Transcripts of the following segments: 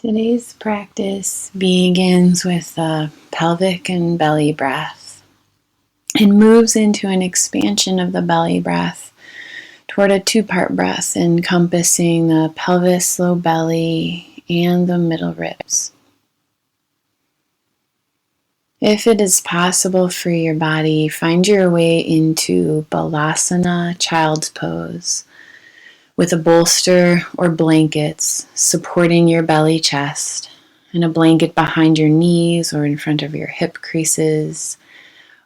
Today's practice begins with the pelvic and belly breath and moves into an expansion of the belly breath toward a two-part breath encompassing the pelvis, low belly, and the middle ribs. If it is possible for your body, find your way into Balasana, child's pose, with a bolster or blankets supporting your belly chest and a blanket behind your knees or in front of your hip creases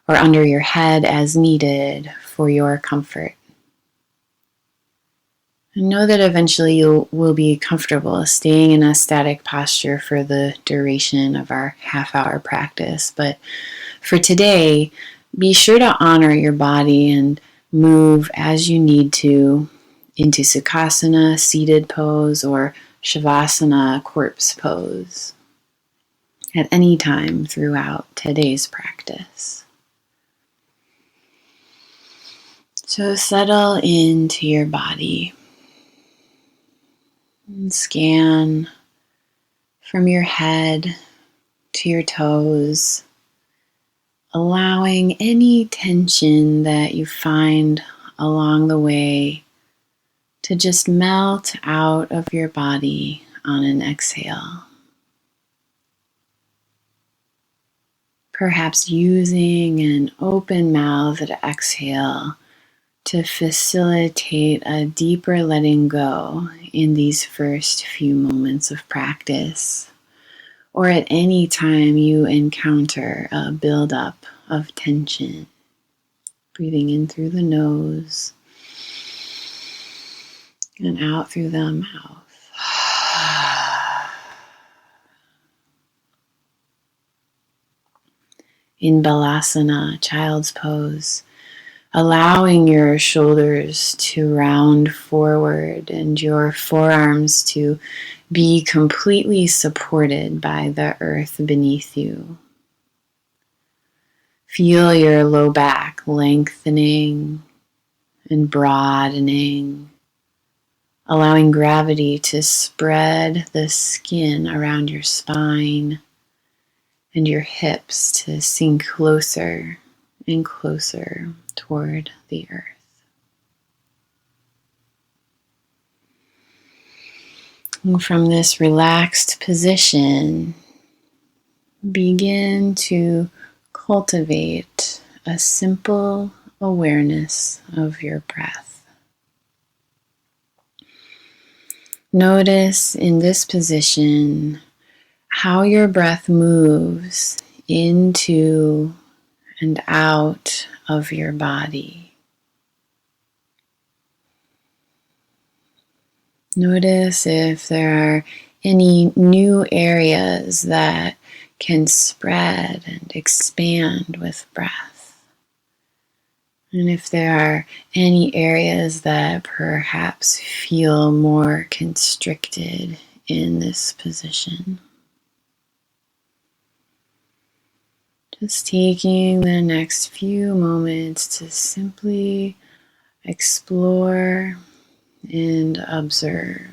or under your head as needed for your comfort. And know that eventually you will be comfortable staying in a static posture for the duration of our half-hour practice. But for today, be sure to honor your body and move as you need to into Sukhasana, seated pose, or Shavasana, corpse pose, at any time throughout today's practice. So settle into your body and scan from your head to your toes, allowing any tension that you find along the way to just melt out of your body on an exhale. Perhaps using an open-mouthed exhale to facilitate a deeper letting go in these first few moments of practice, or at any time you encounter a buildup of tension. Breathing in through the nose and out through the mouth. In Balasana, child's pose, allowing your shoulders to round forward and your forearms to be completely supported by the earth beneath you. Feel your low back lengthening and broadening, allowing gravity to spread the skin around your spine and your hips to sink closer and closer toward the earth. And from this relaxed position, begin to cultivate a simple awareness of your breath. Notice in this position how your breath moves into and out of your body. Notice if there are any new areas that can spread and expand with breath. And if there are any areas that perhaps feel more constricted in this position. Just taking the next few moments to simply explore and observe.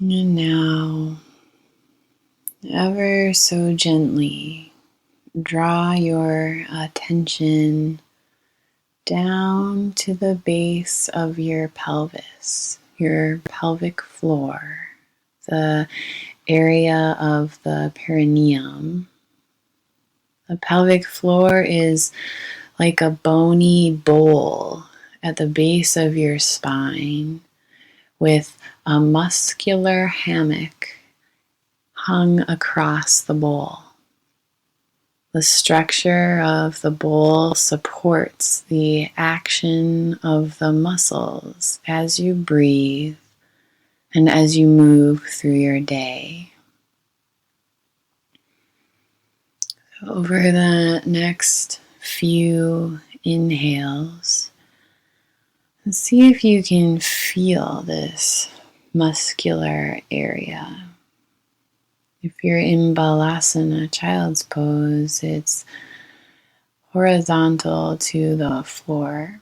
And now, ever so gently, draw your attention down to the base of your pelvis, your pelvic floor, the area of the perineum. The pelvic floor is like a bony bowl at the base of your spine, with a muscular hammock hung across the bowl. The structure of the bowl supports the action of the muscles as you breathe and as you move through your day. Over the next few inhales, and see if you can feel this muscular area. If you're in Balasana, child's pose, it's horizontal to the floor.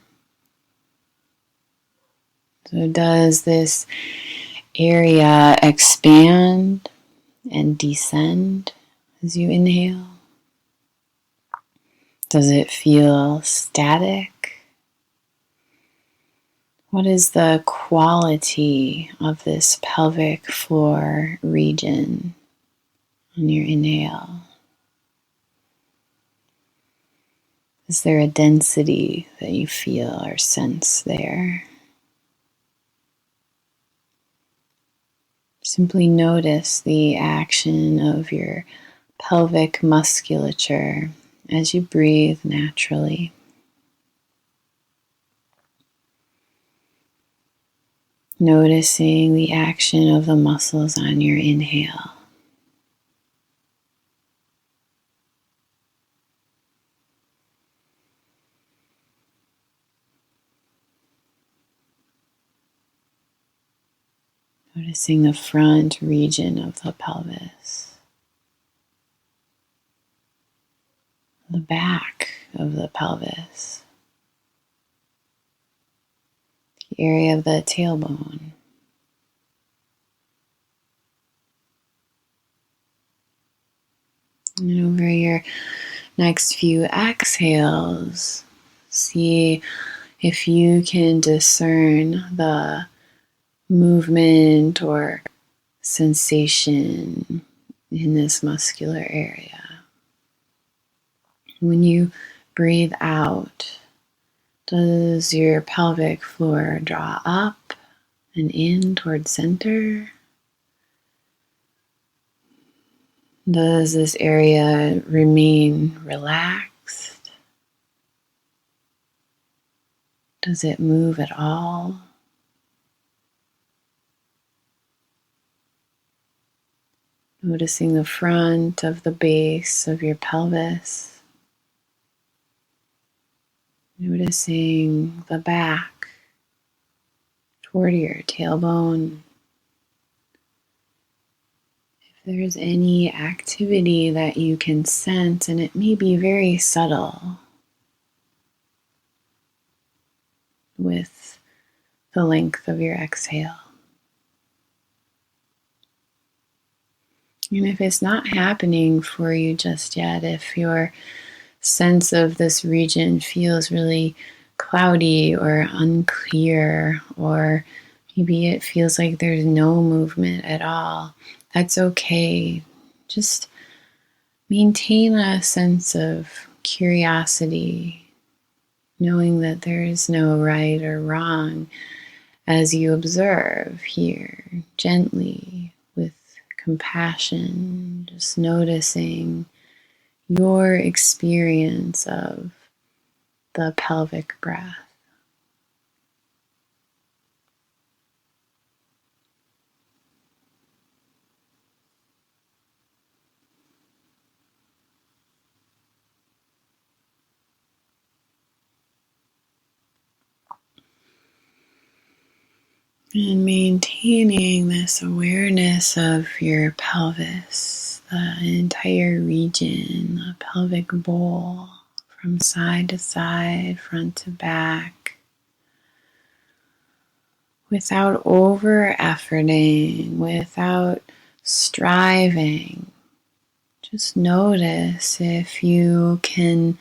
So does this area expand and descend as you inhale? Does it feel static? What is the quality of this pelvic floor region on your inhale? Is there a density that you feel or sense there? Simply notice the action of your pelvic musculature as you breathe naturally. Noticing the action of the muscles on your inhale. Noticing the front region of the pelvis, the back of the pelvis, the area of the tailbone. And over your next few exhales, see if you can discern the movement or sensation in this muscular area. When you breathe out, does your pelvic floor draw up and in towards center? Does this area remain relaxed? Does it move at all? Noticing the front of the base of your pelvis. Noticing the back toward your tailbone. If there's any activity that you can sense, and it may be very subtle, with the length of your exhale. And if it's not happening for you just yet, if your sense of this region feels really cloudy or unclear, or maybe it feels like there's no movement at all, that's okay. Just maintain a sense of curiosity, knowing that there is no right or wrong as you observe here gently with compassion, just noticing your experience of the pelvic breath. And maintaining this awareness of your pelvis, the entire region, the pelvic bowl, from side to side, front to back, without over-efforting, without striving. Just notice if you can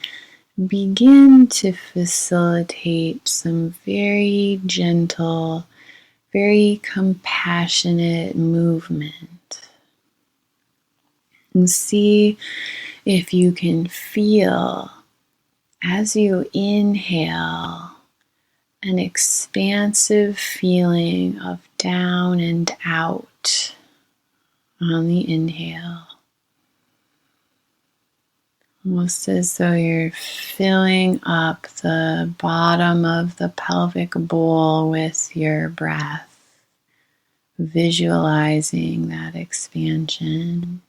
begin to facilitate some very gentle, very compassionate movement. And see if you can feel, as you inhale, an expansive feeling of down and out on the inhale. Almost as though you're filling up the bottom of the pelvic bowl with your breath, visualizing that expansion.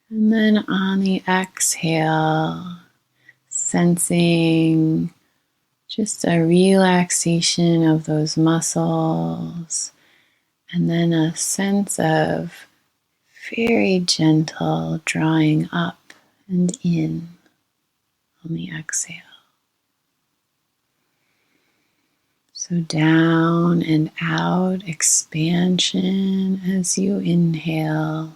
And then on the exhale, sensing just a relaxation of those muscles, and then a sense of very gentle drawing up and in. on the exhale. So down and out, expansion as you inhale.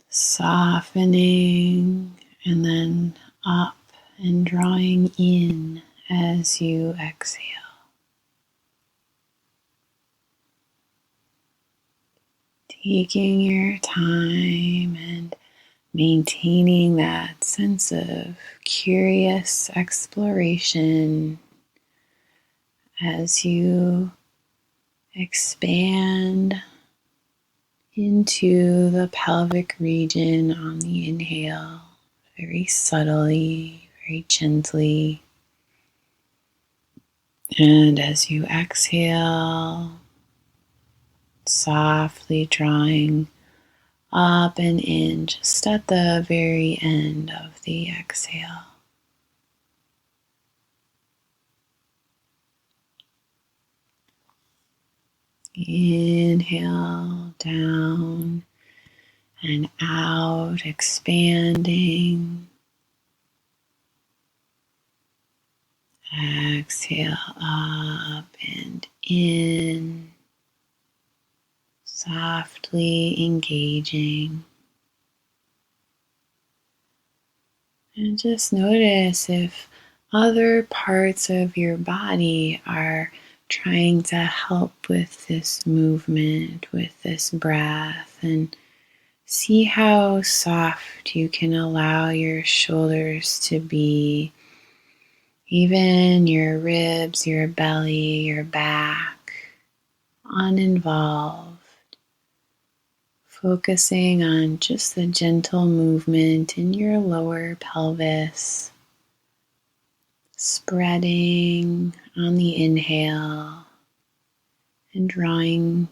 Softening and then up and drawing in as you exhale. Taking your time and maintaining that sense of curious exploration as you expand into the pelvic region on the inhale, very subtly, very gently. And as you exhale, softly drawing up and in just at the very end of the exhale. Inhale down and out, expanding. Exhale up and in, softly engaging. And just notice if other parts of your body are trying to help with this movement, with this breath, and see how soft you can allow your shoulders to be, even your ribs, your belly, your back, uninvolved. Focusing on just the gentle movement in your lower pelvis, spreading on the inhale and drawing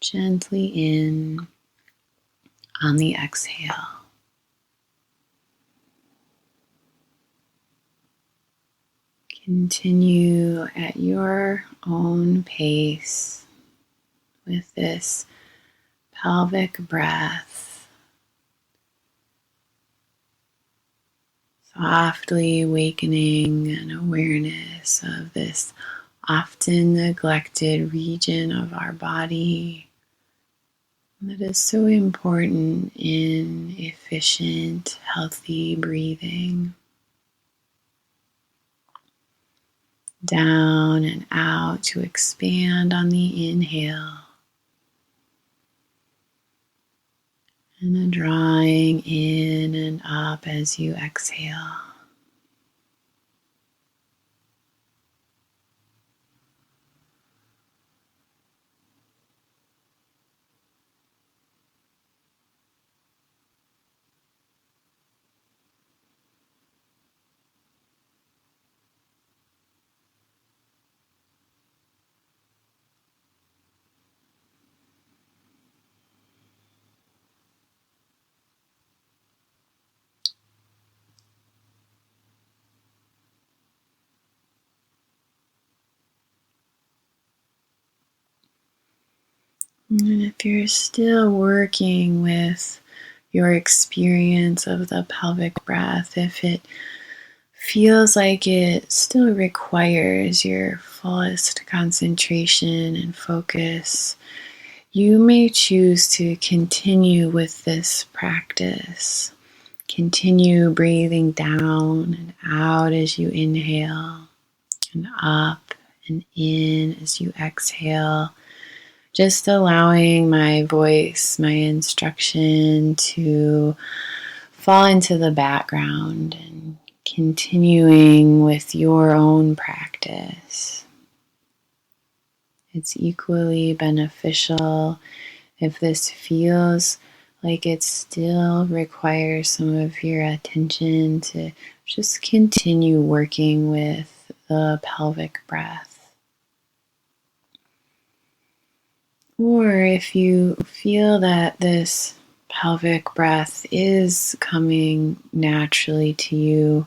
gently in on the exhale. Continue at your own pace with this pelvic breath, softly awakening an awareness of this often neglected region of our body that is so important in efficient, healthy breathing. Down and out to expand on the inhale. And then drawing in and up as you exhale. And if you're still working with your experience of the pelvic breath, if it feels like it still requires your fullest concentration and focus, you may choose to continue with this practice. Continue breathing down and out as you inhale, and up and in as you exhale. Just allowing my voice, my instruction to fall into the background and continuing with your own practice. It's equally beneficial if this feels like it still requires some of your attention to just continue working with the pelvic breath. Or if you feel that this pelvic breath is coming naturally to you,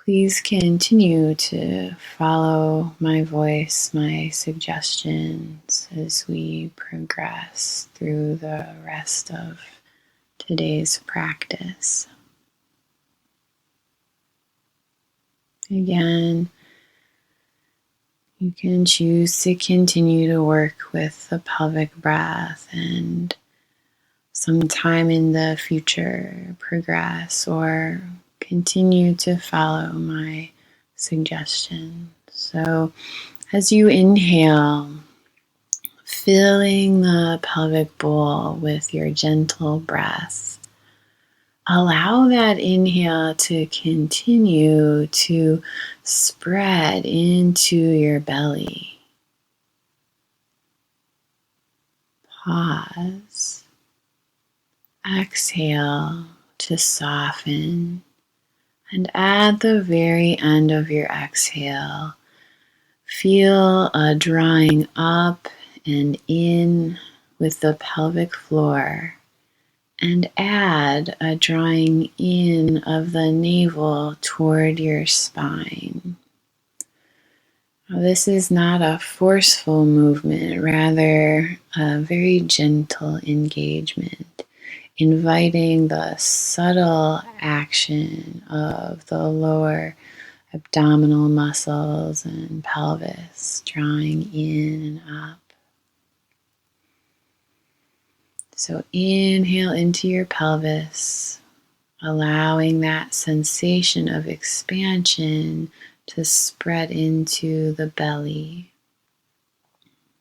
please continue to follow my voice, my suggestions as we progress through the rest of today's practice. Again, you can choose to continue to work with the pelvic breath and sometime in the future progress or continue to follow my suggestion. So as you inhale, filling the pelvic bowl with your gentle breath, allow that inhale to continue to spread into your belly. Pause. Exhale to soften. And at the very end of your exhale, feel a drawing up and in with the pelvic floor, and add a drawing in of the navel toward your spine. Now, this is not a forceful movement, rather a very gentle engagement, inviting the subtle action of the lower abdominal muscles and pelvis, drawing in and up. So inhale into your pelvis, allowing that sensation of expansion to spread into the belly.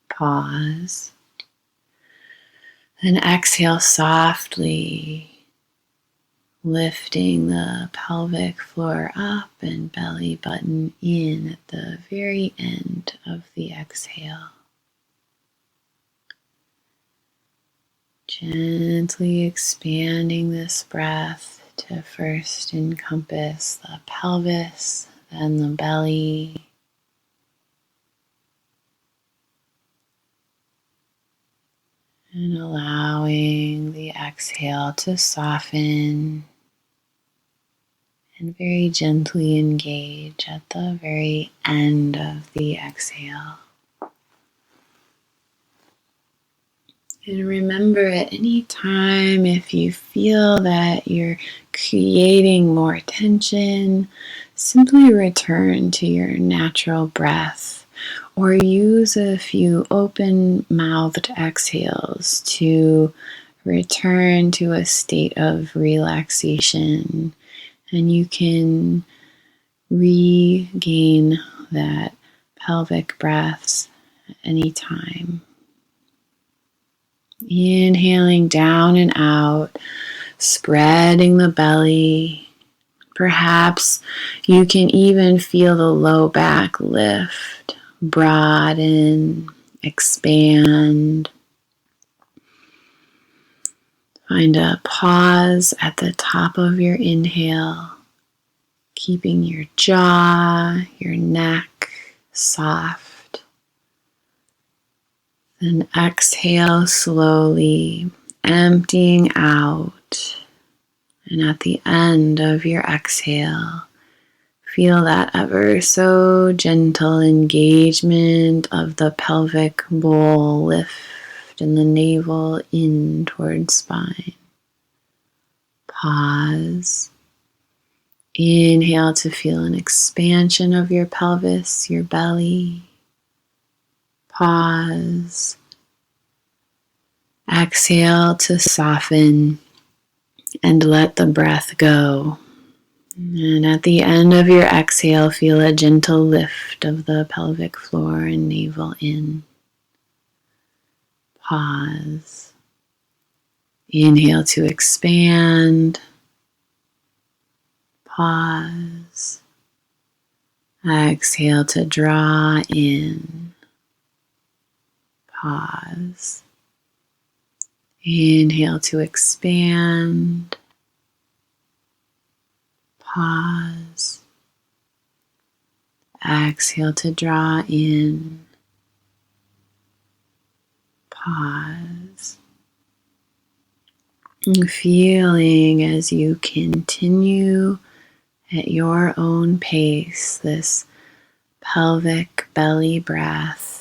Pause. Then exhale softly, lifting the pelvic floor up and belly button in at the very end of the exhale. Gently expanding this breath to first encompass the pelvis, then the belly. And allowing the exhale to soften and very gently engage at the very end of the exhale. And remember, at any time, if you feel that you're creating more tension, simply return to your natural breath or use a few open-mouthed exhales to return to a state of relaxation. And you can regain that pelvic breaths at any time. Inhaling down and out, spreading the belly. Perhaps you can even feel the low back lift, broaden, expand. Find a pause at the top of your inhale, keeping your jaw, your neck soft. Then exhale slowly, emptying out. And at the end of your exhale, feel that ever so gentle engagement of the pelvic bowl lift and the navel in towards spine. Pause. Inhale to feel an expansion of your pelvis, your belly. Pause. Exhale to soften and let the breath go. And at the end of your exhale, feel a gentle lift of the pelvic floor and navel in. Pause. Inhale to expand. Pause. Exhale to draw in. Pause. Inhale to expand. Pause. Exhale to draw in. Pause. And feeling as you continue at your own pace this pelvic belly breath.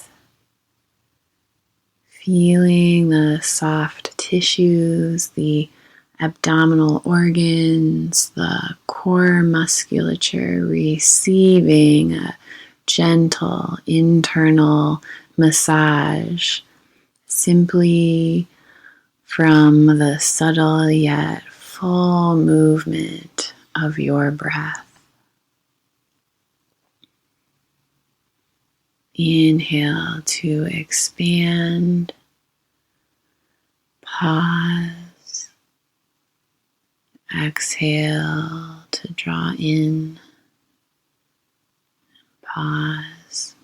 Feeling the soft tissues, the abdominal organs, the core musculature receiving a gentle internal massage simply from the subtle yet full movement of your breath. Inhale to expand, pause, exhale to draw in, pause.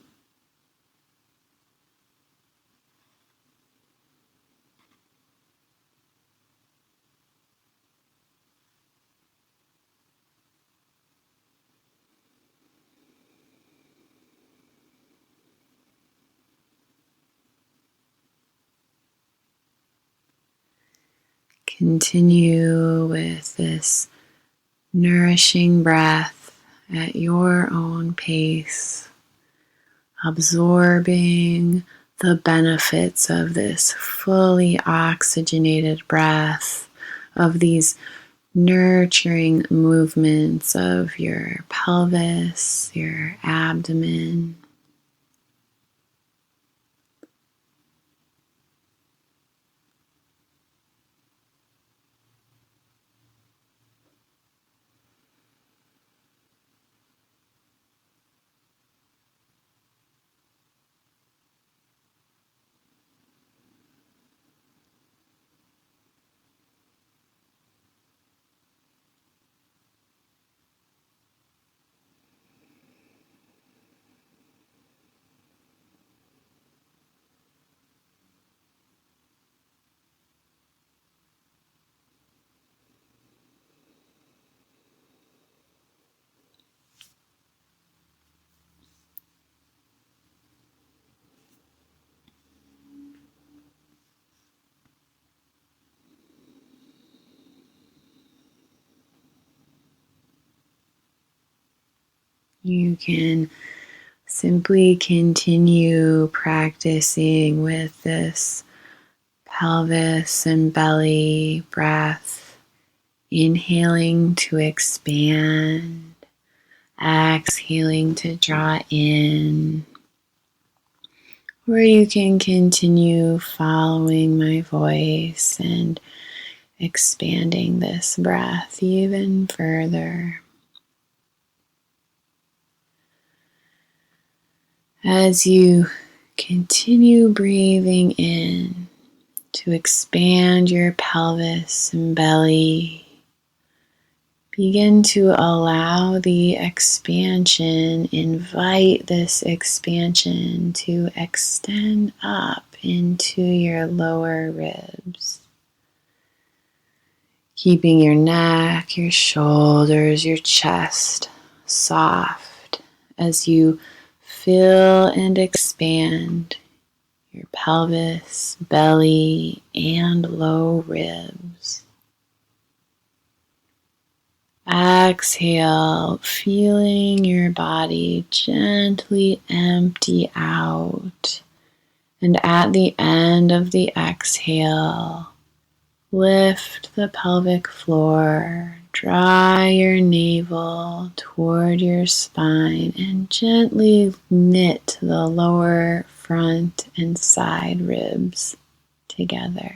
Continue with this nourishing breath at your own pace, absorbing the benefits of this fully oxygenated breath, of these nurturing movements of your pelvis, your abdomen. You can simply continue practicing with this pelvis and belly breath, inhaling to expand, exhaling to draw in, or you can continue following my voice and expanding this breath even further. As you continue breathing in to expand your pelvis and belly, begin to allow the expansion, invite this expansion to extend up into your lower ribs. Keeping your neck, your shoulders, your chest soft as you fill and expand your pelvis, belly, and low ribs. Exhale, feeling your body gently empty out. And at the end of the exhale, lift the pelvic floor, draw your navel toward your spine, and gently knit the lower front and side ribs together.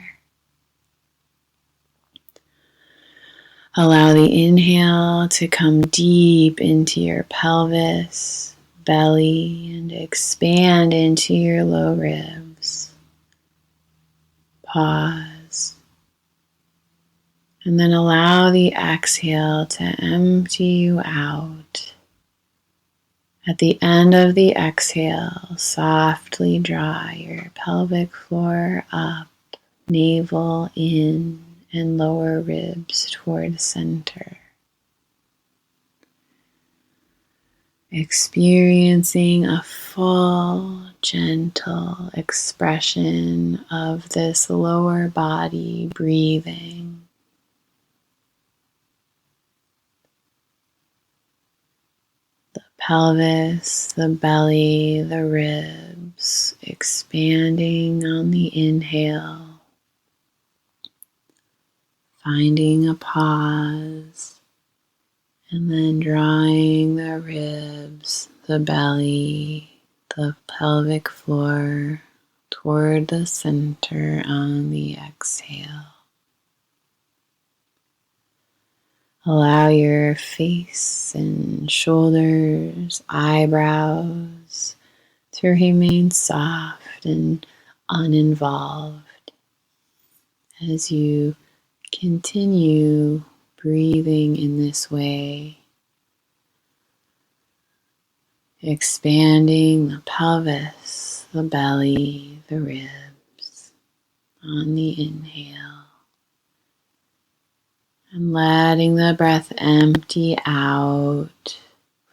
Allow the inhale to come deep into your pelvis, belly, and expand into your low ribs. Pause. And then allow the exhale to empty you out. At the end of the exhale, softly draw your pelvic floor up, navel in, and lower ribs toward center. Experiencing a full, gentle expression of this lower body breathing. The pelvis, the belly, the ribs expanding on the inhale, finding a pause, and then drawing the ribs, the belly, the pelvic floor toward the center on the exhale. Allow your face and shoulders, eyebrows to remain soft and uninvolved as you continue breathing in this way, expanding the pelvis, the belly, the ribs on the inhale, and letting the breath empty out,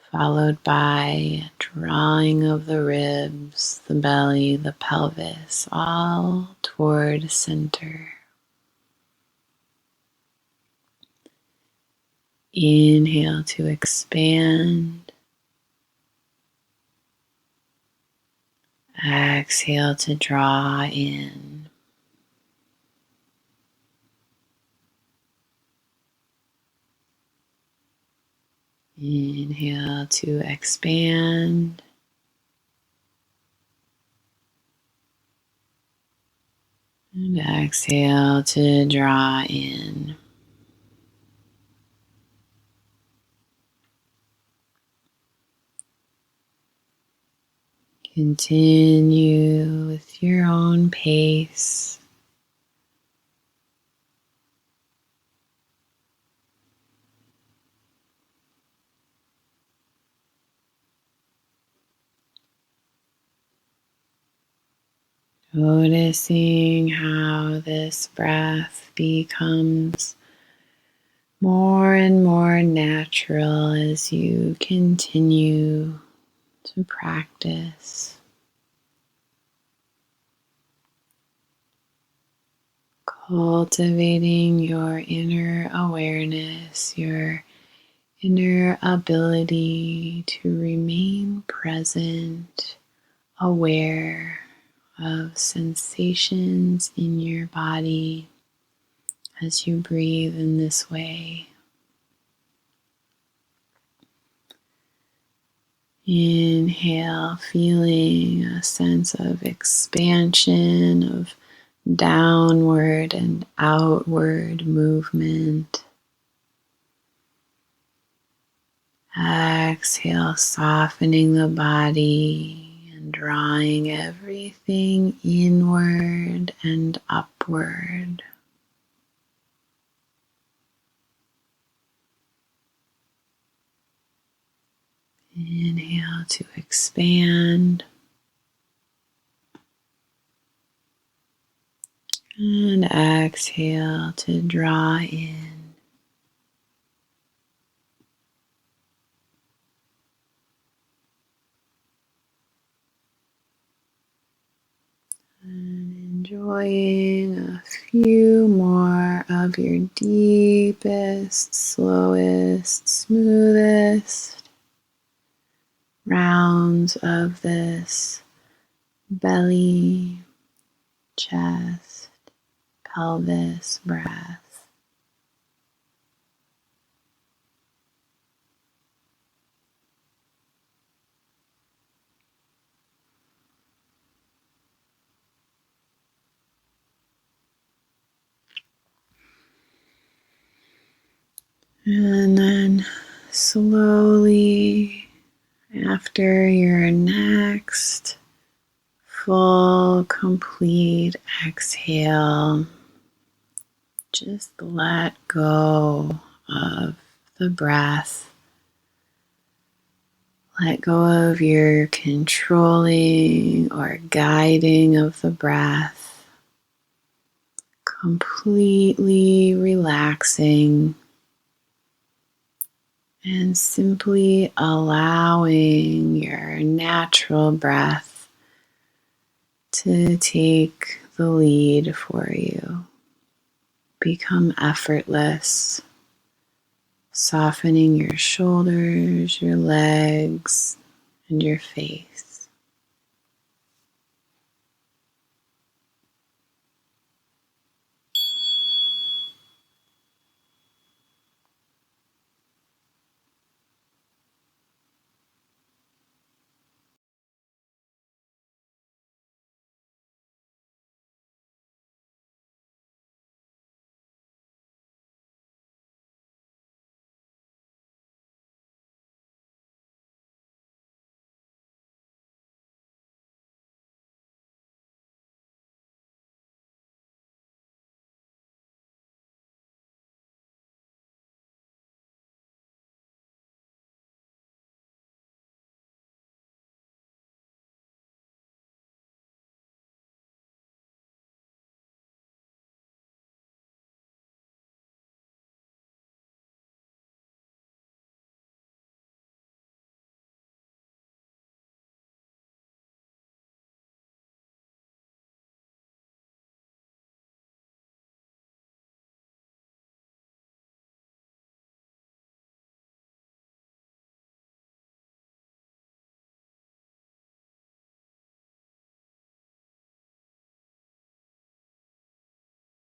followed by a drawing of the ribs, the belly, the pelvis, all toward center. Inhale to expand. Exhale to draw in. Inhale to expand. And exhale to draw in. Continue with your own pace. Noticing how this breath becomes more and more natural as you continue to practice. Cultivating your inner awareness, your inner ability to remain present, aware of sensations in your body as you breathe in this way. Inhale, feeling a sense of expansion, of downward and outward movement. Exhale, softening the body and drawing everything inward and upward. Inhale to expand. And exhale to draw in. And enjoying a few more of your deepest, slowest, smoothest rounds of this belly, chest, pelvis breath. And then slowly, after your next full, complete exhale, just let go of the breath. Let go of your controlling or guiding of the breath. Completely relaxing and simply allowing your natural breath to take the lead for you. Become effortless, softening your shoulders, your legs, and your face.